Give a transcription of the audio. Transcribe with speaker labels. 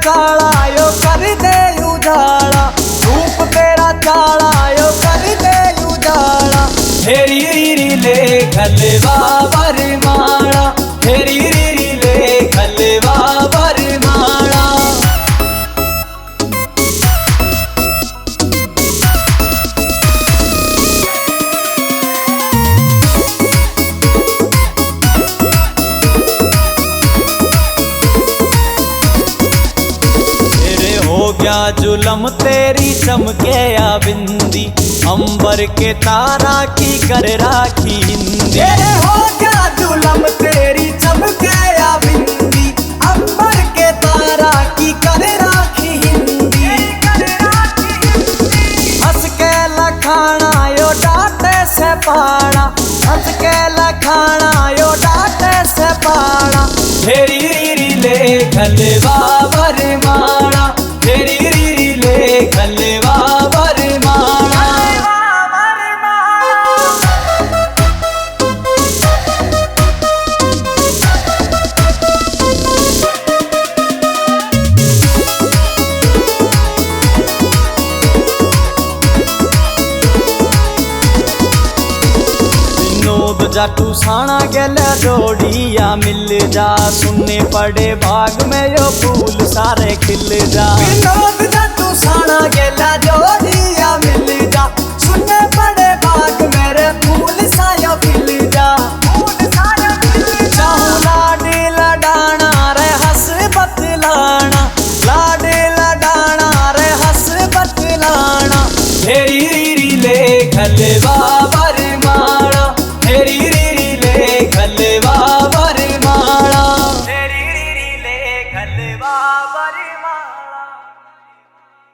Speaker 1: काला यो कर दे उजाला, रूप तेरा काला यो कर दे उजाला। हेरी रीरी ले खलवा बरमाला, हेरी रीरी ले खलवा बरमाला। हो गया जुलम तेरी चमके या बिंदी, अंबर के तारा की कर राखी हिंदी। हो गया जुलम तेरी चमके या बिंदी, अंबर के तारा की कर राखी हिंदी। हंस के लखाना यो डांटे से पाड़ा, हंस के लखाना यो डांटे से पाड़ा। हेरी रीरी ले खलवा बरमाला, हेरी रीरी ले खलवा बरमाला। विनोद जाटू साणा गेले जोड़िया मिल जा, सुनने पड़े बाग में यो फूल सारे खिल जा।